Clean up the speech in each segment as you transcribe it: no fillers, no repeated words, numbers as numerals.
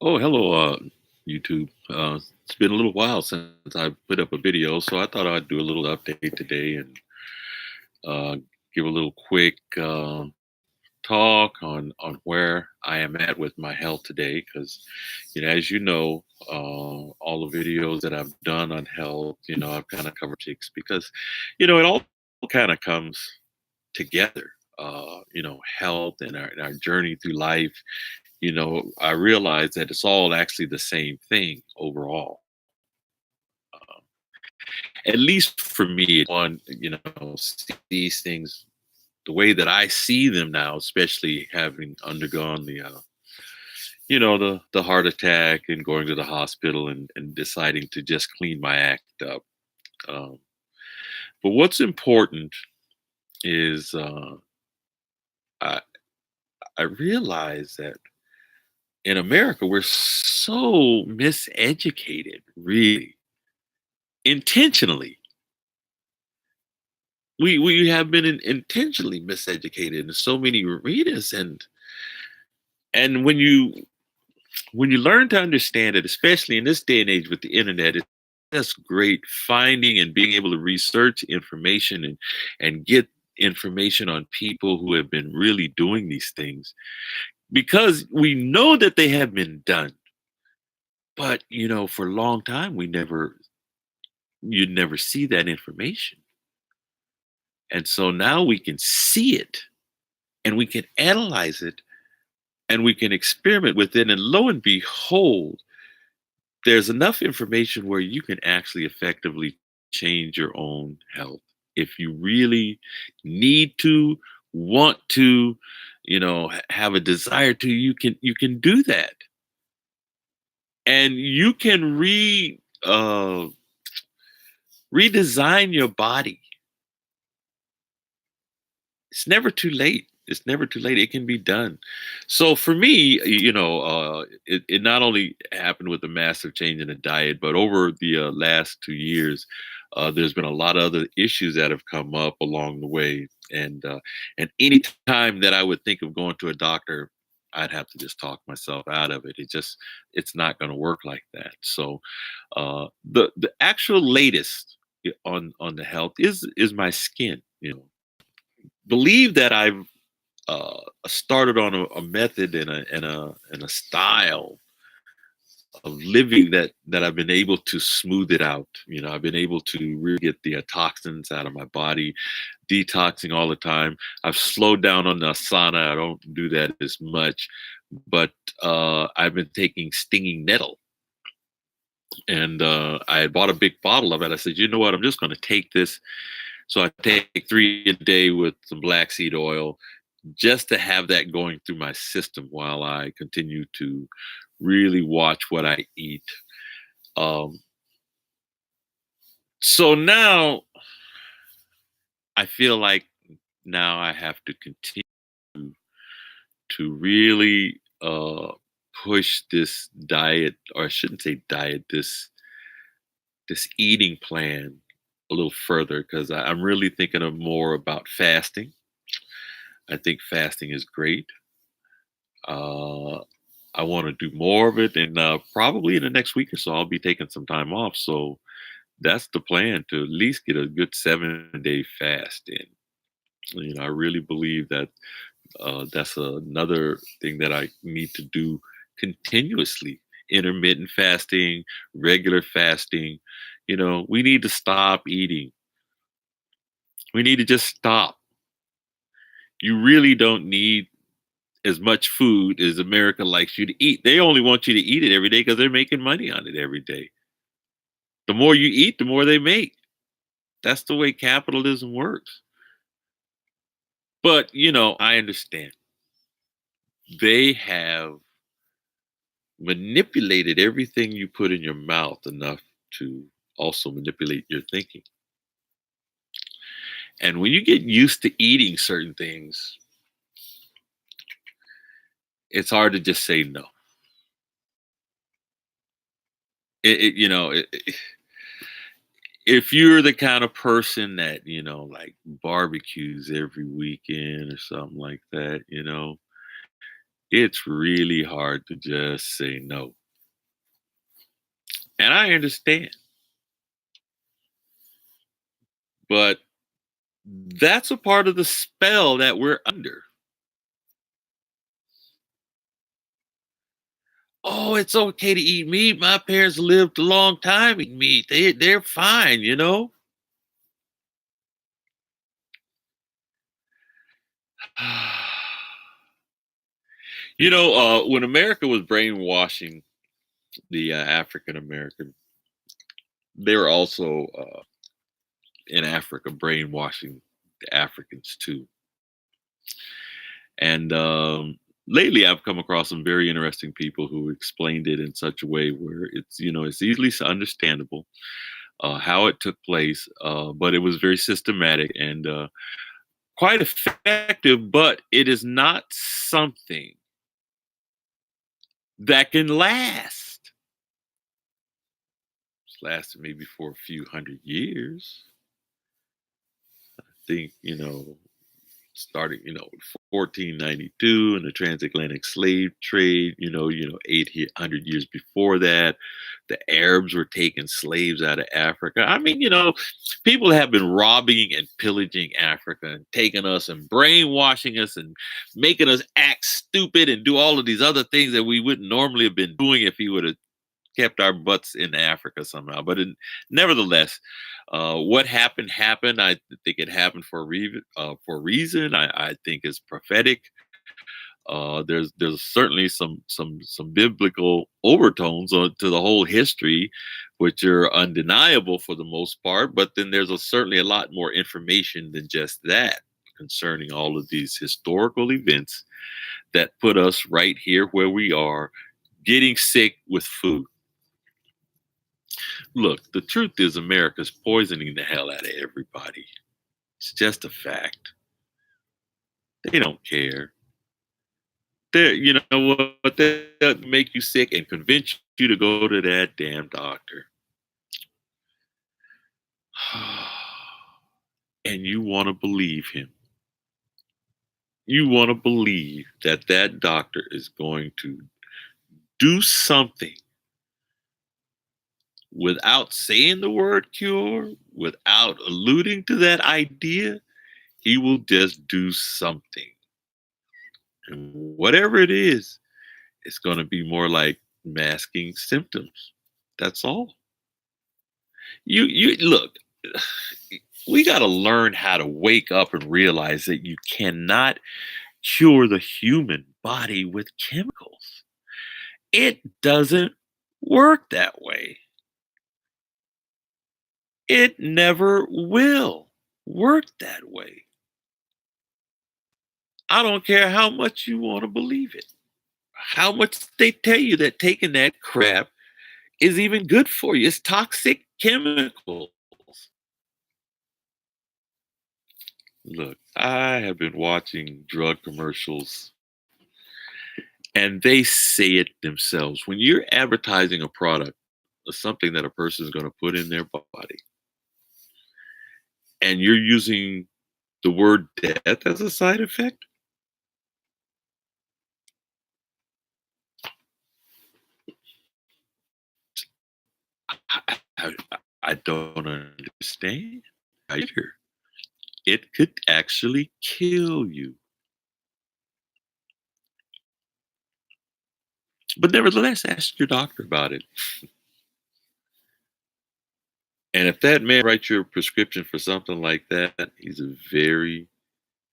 Oh, hello, YouTube. It's been a little while since I put up a video, so I thought I'd do a little update today and uh, give a little quick talk on where I am at with my health today. Because, as you know, all the videos that I've done on health, I've kind of covered ticks because, it all kind of comes together. Health and our journey through life. I realize that it's all actually the same thing overall. Um, at least for me, one, see these things the way that I see them now, especially having undergone the heart attack and going to the hospital and deciding to just clean my act up. Um, but what's important is I, I realize that in America, we're so miseducated, really, intentionally. We have been intentionally miseducated in so many arenas, and when you learn to understand it, especially in this day and age with the internet, it's just great finding and being able to research information and get information on people who have been really doing these things because we know that they have been done. But for a long time, you'd never see that information. And so now we can see it and we can analyze it and we can experiment with it. And lo and behold, there's enough information where you can actually effectively change your own health. If you really need to, want to, have a desire to, you can do that. And you can redesign your body. It's never too late. It's never too late. It can be done. So for me, it not only happened with a massive change in the diet, but over the last 2 years, there's been a lot of other issues that have come up along the way. And any time that I would think of going to a doctor, I'd have to just talk myself out of it. It's not going to work like that. So the actual latest on the health is my skin. Believe that I've started on a method and a style of living that I've been able to smooth it out. I've been able to really get the toxins out of my body, detoxing all the time. I've slowed down on the sauna. I don't do that as much, but I've been taking stinging nettle. And I had bought a big bottle of it. I said, you know what? I'm just going to take this. So I take 3 a day with some black seed oil just to have that going through my system while I continue to really watch what I eat. Um, so now I feel like now I have to continue to really push this diet, or I shouldn't say diet, this eating plan a little further because I'm really thinking of more about fasting. I think fasting is great. Uh, I want to do more of it, and probably in the next week or so, I'll be taking some time off. So that's the plan to at least get a good 7 day fast in. I really believe that that's another thing that I need to do continuously. Intermittent fasting, regular fasting. We need to stop eating. We need to just stop. You really don't need as much food as America likes you to eat. They only want you to eat it every day because they're making money on it every day. The more you eat, the more they make. That's the way capitalism works. But, I understand. They have manipulated everything you put in your mouth enough to also manipulate your thinking. And when you get used to eating certain things, it's hard to just say no. If you're the kind of person that, like barbecues every weekend or something like that, it's really hard to just say no. And I understand, but that's a part of the spell that we're under. Oh, it's okay to eat meat. My parents lived a long time eating meat. They're fine, you know? When America was brainwashing the African American, they were also in Africa brainwashing the Africans too. And lately, I've come across some very interesting people who explained it in such a way where it's easily understandable how it took place, but it was very systematic and quite effective. But it is not something that can last. It's lasted maybe for a few hundred years. I think starting 1492 and the transatlantic slave trade, 800 years before that, the Arabs were taking slaves out of Africa. I mean, people have been robbing and pillaging Africa and taking us and brainwashing us and making us act stupid and do all of these other things that we wouldn't normally have been doing if he would have kept our butts in Africa somehow. But nevertheless, what happened happened. I think it happened for a reason. I think it's prophetic. There's certainly some biblical overtones to the whole history, which are undeniable for the most part. But then there's certainly a lot more information than just that concerning all of these historical events that put us right here where we are, getting sick with food. Look, the truth is America's poisoning the hell out of everybody. It's just a fact. They don't care. You know what? They'll make you sick and convince you to go to that damn doctor. And you want to believe him. You want to believe that that doctor is going to do something without saying the word cure, without alluding to that idea. He will just do something. And whatever it is, it's going to be more like masking symptoms. That's all. You look, we got to learn how to wake up and realize that you cannot cure the human body with chemicals. It doesn't work that way. It never will work that way. I don't care how much you want to believe it, how much they tell you that taking that crap is even good for you. It's toxic chemicals. Look, I have been watching drug commercials and they say it themselves. When you're advertising a product or something that a person is going to put in their body and you're using the word death as a side effect, I, I don't understand. Either. It could actually kill you. But nevertheless, ask your doctor about it. And if that man writes you a prescription for something like that, he's a very,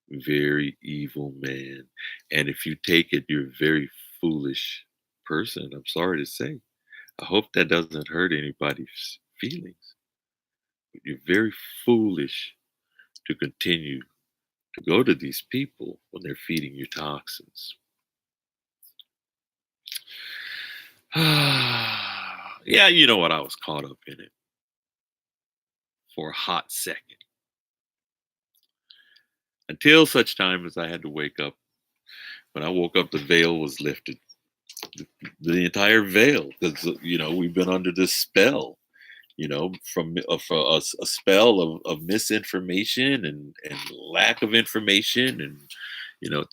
very evil man. And if you take it, you're a very foolish person. I'm sorry to say. I hope that doesn't hurt anybody's feelings. But you're very foolish to continue to go to these people when they're feeding you toxins. Yeah, you know what? I was caught up in it for a hot second until such time as I had to wake up. When I woke up, the veil was lifted, the entire veil, because we've been under this spell, from for a spell of misinformation and lack of information, and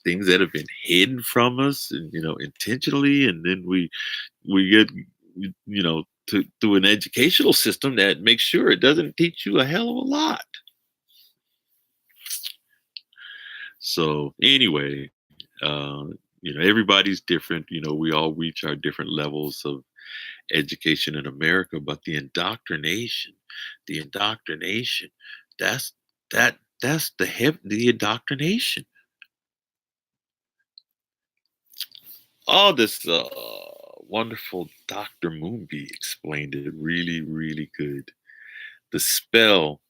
things that have been hidden from us, and intentionally, and then we get to through an educational system that makes sure it doesn't teach you a hell of a lot. So anyway, uh, everybody's different. We all reach our different levels of education in America, but the indoctrination, that's that's the indoctrination. All this wonderful Dr. Moonby explained it really, really good. The spell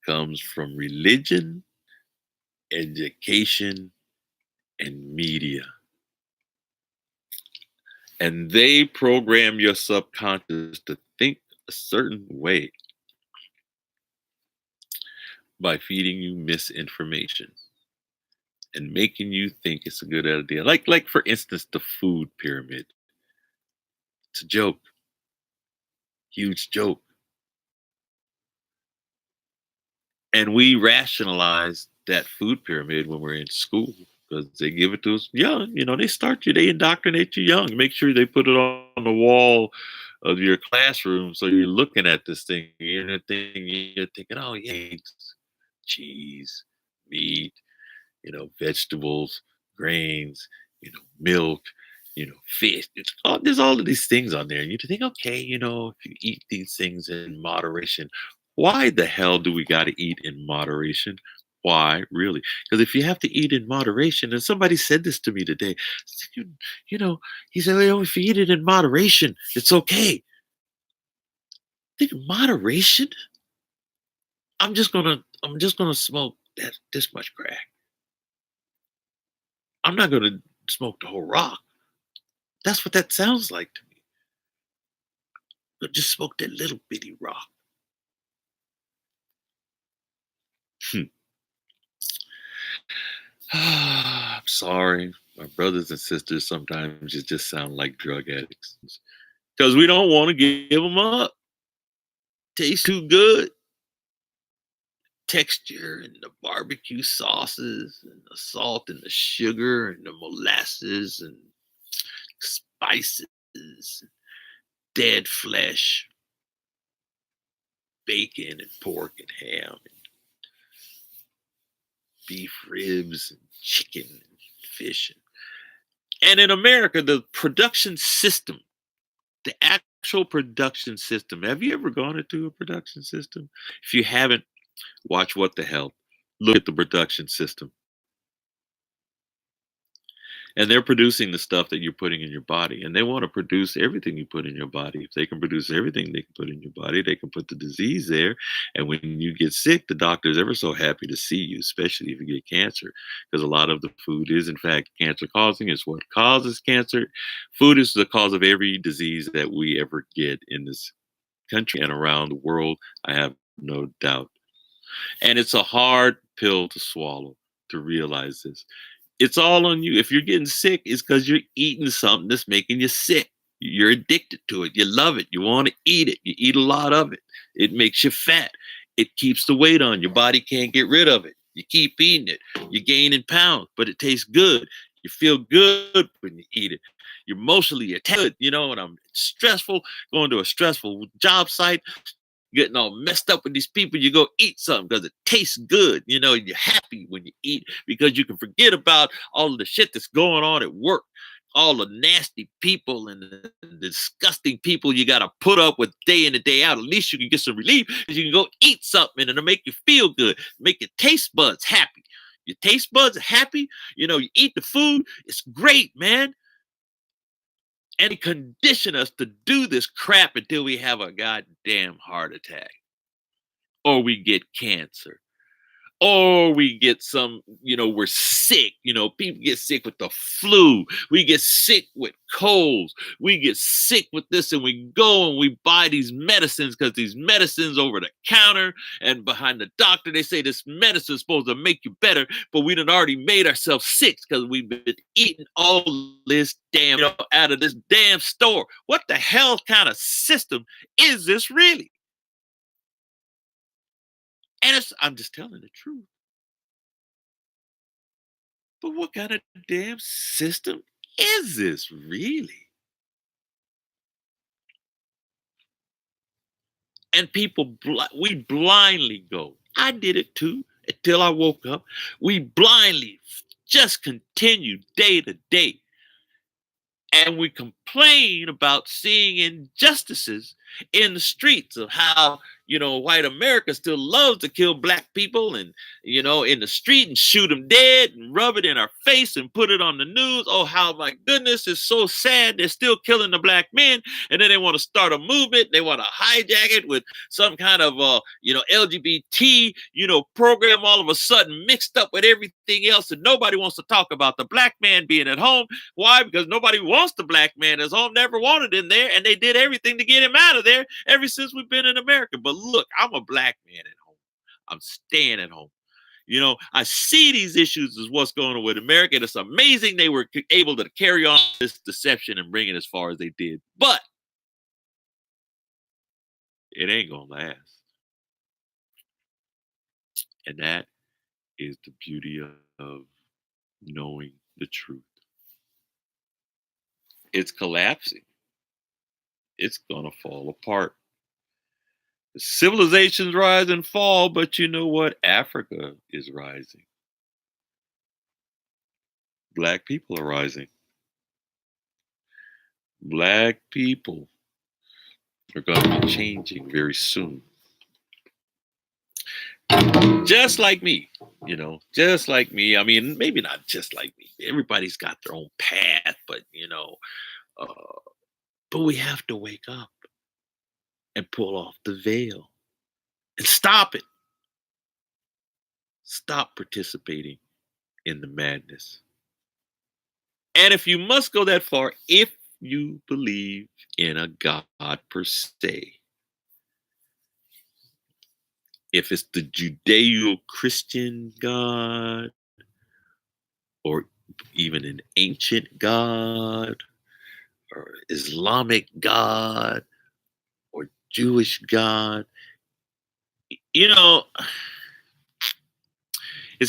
comes from religion, education, and media. And they program your subconscious to think a certain way by feeding you misinformation and making you think it's a good idea. Like for instance, the food pyramid. It's a joke, huge joke. And we rationalize that food pyramid when we're in school because they give it to us young. They indoctrinate you young, make sure they put it on the wall of your classroom. So you're looking at this thing, you're thinking, oh, yeah, eggs, cheese, meat, vegetables, grains, milk, fish. There's all of these things on there. And you think, okay, if you eat these things in moderation, why the hell do we got to eat in moderation? Why, really? Because if you have to eat in moderation, and somebody said this to me today, said, you know, he said, if you eat it in moderation, it's okay. Think moderation? I'm just gonna smoke this much crack. I'm not gonna smoke the whole rock. That's what that sounds like to me. But just smoke that little bitty rock. Hmm. I'm sorry. My brothers and sisters sometimes just sound like drug addicts because we don't want to give them up. Tastes too good. Texture and the barbecue sauces and the salt and the sugar and the molasses and spices, dead flesh, bacon and pork and ham and beef ribs and chicken and fish. And in America, the production system, the actual production system. Have you ever gone into a production system? If you haven't, watch What the Hell. Look at the production system. And they're producing the stuff that you're putting in your body. And they want to produce everything you put in your body. If they can produce everything they can put in your body, they can put the disease there. And when you get sick, the doctor is ever so happy to see you, especially if you get cancer, because a lot of the food is, in fact, cancer causing. It's what causes cancer. Food is the cause of every disease that we ever get in this country and around the world. I have no doubt. And it's a hard pill to swallow to realize this. It's all on you. If you're getting sick, it's because you're eating something that's making you sick. You're addicted to it. You love it. You want to eat it. You eat a lot of it. It makes you fat. It keeps the weight on. Your body can't get rid of it. You keep eating it. You're gaining pounds, but it tastes good. You feel good when you eat it. You're emotionally attached, and I'm stressful, going to a stressful job site, getting all messed up with these people, you go eat something because it tastes good. You're happy when you eat because you can forget about all of the shit that's going on at work, all the nasty people and the disgusting people you got to put up with day in and day out. At least you can get some relief because you can go eat something and it'll make you feel good, make your taste buds happy. Your taste buds are happy. You eat the food. It's great, man. And they condition us to do this crap until we have a goddamn heart attack or we get cancer or we get we're sick. People get sick with the flu. We get sick with colds. We get sick with this, and we go and we buy these medicines because these medicines over the counter and behind the doctor, they say this medicine is supposed to make you better, but we done already made ourselves sick because we've been eating all this damn out of this damn store. What the hell kind of system is this really? And I'm just telling the truth. But what kind of damn system is this, really? And we blindly go. I did it too until I woke up. We blindly just continue day to day, and we complain about seeing injustices in the streets of how white America still loves to kill black people, and in the street, and shoot them dead and rub it in our face and put it on the news. Oh, how my goodness, it's so sad they're still killing the black men. And then they want to start a movement, they want to hijack it with some kind of LGBT program, all of a sudden mixed up with everything else, and nobody wants to talk about the black man being at home. Why? Because nobody wants the black man at home, never wanted him there, and they did everything to get him out of there ever since we've been in America. But look, I'm a black man at home. I'm staying at home. I see these issues as what's going on with America. And it's amazing they were able to carry on this deception and bring it as far as they did. But it ain't going to last. And that is the beauty of knowing the truth. It's collapsing. It's going to fall apart. Civilizations rise and fall, but you know what? Africa is rising. Black people are rising. Black people are going to be changing very soon. Just like me, just like me. I mean, maybe not just like me. Everybody's got their own path, but uh, but we have to wake up and pull off the veil and stop it. Stop participating in the madness. And if you must go that far, if you believe in a God per se, if it's the Judeo-Christian God, or even an ancient God, or Islamic God, or Jewish God, it's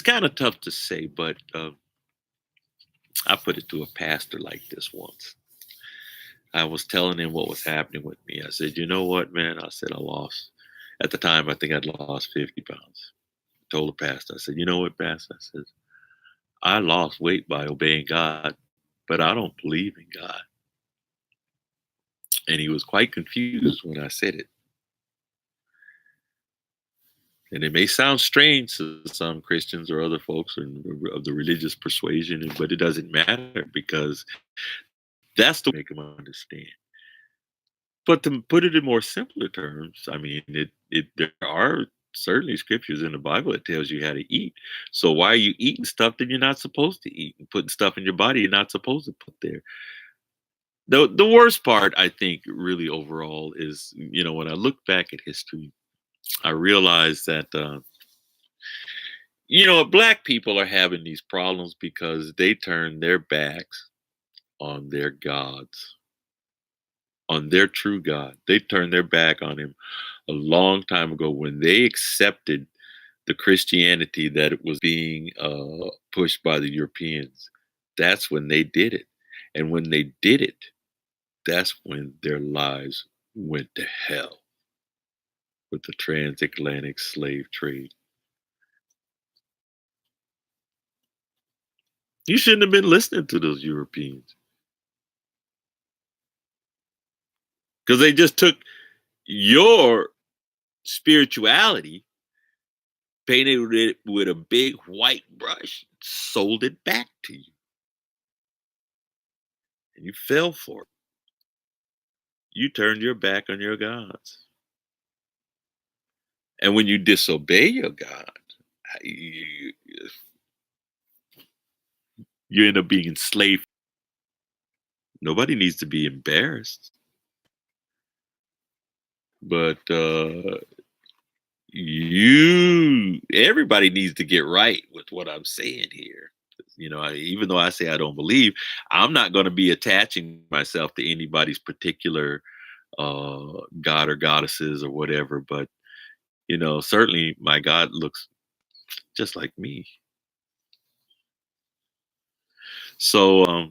kind of tough to say, but I put it to a pastor like this once. I was telling him what was happening with me. I said, you know what, man? I said, at the time, I think I'd lost 50 pounds. I told the pastor, I said, you know what, pastor? I said, I lost weight by obeying God, but I don't believe in God. And he was quite confused when I said it. And it may sound strange to some Christians or other folks of the religious persuasion, but it doesn't matter, because that's to make them understand. But to put it in more simpler terms, I mean, there are certainly scriptures in the Bible that tells you how to eat. So why are you eating stuff that you're not supposed to eat, and putting stuff in your body you're not supposed to put there? The worst part, I think, really overall is, when I look back at history, I realize that black people are having these problems because they turn their backs on their gods, on their true God. They turned their back on him a long time ago when they accepted the Christianity that it was being pushed by the Europeans. That's when they did it. And when they did it, that's when their lives went to hell with the transatlantic slave trade. You shouldn't have been listening to those Europeans, because they just took your spirituality, painted it with a big white brush, sold it back to you, and you fell for it. You turned your back on your gods. And when you disobey your God, you, you end up being enslaved. Nobody needs to be embarrassed. But everybody needs to get right with what I'm saying here. Even though I say I don't believe, I'm not going to be attaching myself to anybody's particular god or goddesses or whatever. But certainly my God looks just like me. So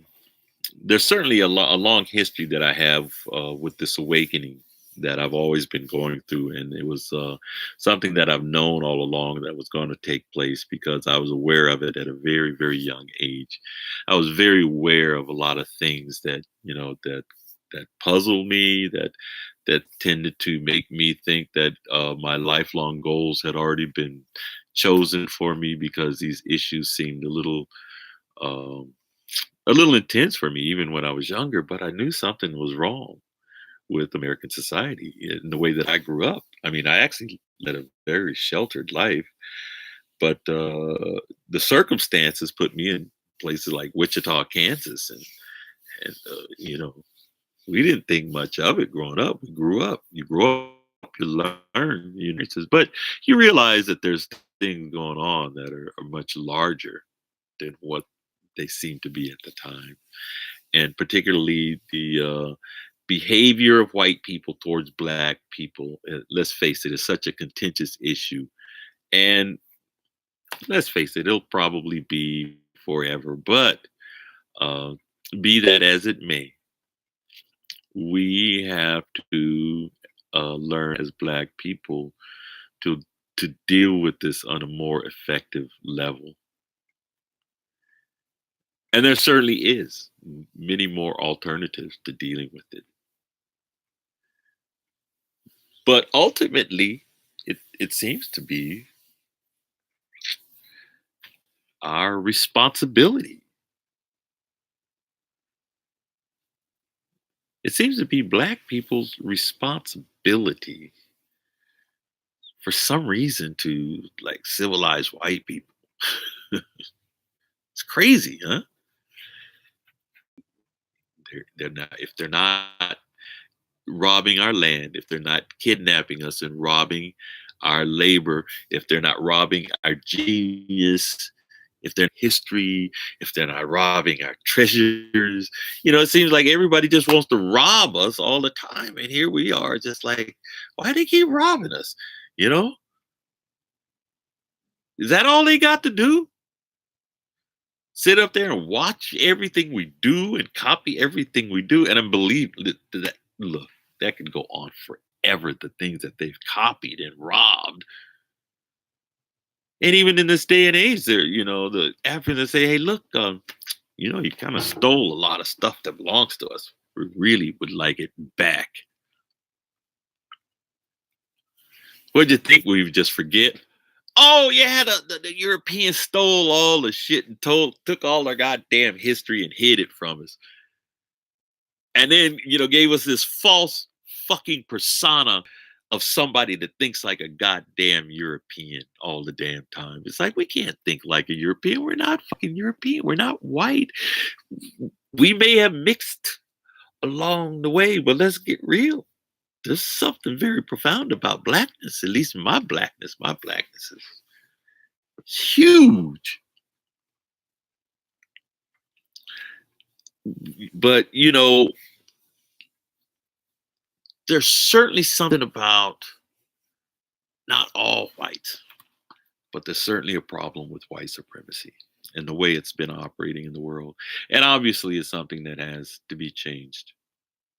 there's certainly a long history that I have with this awakening that I've always been going through, and it was something that I've known all along that was going to take place because I was aware of it at a very, very young age. I was very aware of a lot of things that that puzzle me, that tended to make me think that my lifelong goals had already been chosen for me because these issues seemed um, a little intense for me even when I was younger, but I knew something was wrong with American society in the way that I grew up. I mean, I actually led a very sheltered life, but the circumstances put me in places like Wichita, Kansas, and we didn't think much of it growing up. We grew up. You grow up, you learn, but you realize that there's things going on that are much larger than what they seem to be at the time, and particularly the behavior of white people towards black people. Let's face it, it's such a contentious issue, and let's face it, it'll probably be forever. But uh, be that as it may, we have to learn as black people to deal with this on a more effective level. And there certainly is many more alternatives to dealing with it. But ultimately, it seems to be our responsibility. It seems to be black people's responsibility for some reason to like civilize white people. It's crazy, huh? They're not if they're not robbing our land, if they're not kidnapping us and robbing our labor, if they're not robbing our genius, if they're history, if they're not robbing our treasures. It seems like everybody just wants to rob us all the time. And here we are, just like, why they keep robbing us? You know, is that all they got to do? Sit up there and watch everything we do and copy everything we do. And I believe that, look, that could go on forever. The things that they've copied and robbed. And even in this day and age, the Africans say, hey, look, you kind of stole a lot of stuff that belongs to us. We really would like it back. What'd you think we would just forget? Oh yeah, the Europeans stole all the shit and took all our goddamn history and hid it from us. And then, gave us this false fucking persona of somebody that thinks like a goddamn European all the damn time. It's like we can't think like a European. We're not fucking European. We're not white. We may have mixed along the way, but let's get real. There's something very profound about blackness, at least my blackness. My blackness is huge. But, there's certainly something about not all whites, but there's certainly a problem with white supremacy and the way it's been operating in the world. And obviously, it's something that has to be changed.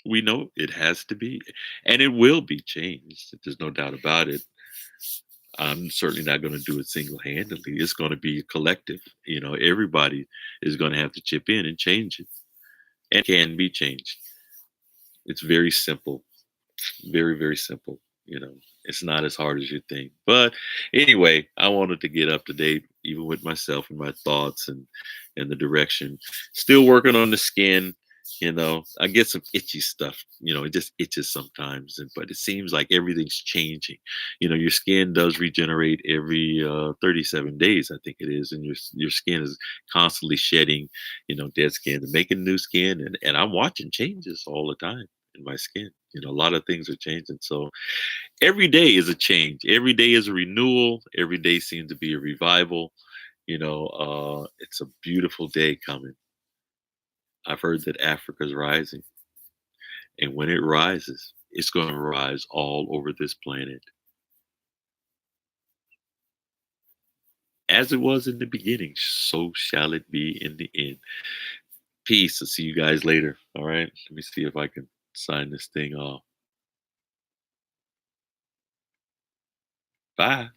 We know it has to be, and it will be changed. There's no doubt about it. I'm certainly not going to do it single handedly. It's going to be a collective. Everybody is going to have to chip in and change it, and it can be changed. It's very simple, very, very simple. It's not as hard as you think. But anyway, I wanted to get up to date, even with myself and my thoughts and the direction. Still working on the skin. I get some itchy stuff. It just itches sometimes, but it seems like everything's changing. Your skin does regenerate every 37 days, I think it is, and your skin is constantly shedding, dead skin and making new skin, and I'm watching changes all the time in my skin. A lot of things are changing. So every day is a change. Every day is a renewal. Every day seems to be a revival. It's a beautiful day coming. I've heard that Africa's rising. And when it rises, it's going to rise all over this planet. As it was in the beginning, so shall it be in the end. Peace. I'll see you guys later. All right. Let me see if I can sign this thing off. Bye.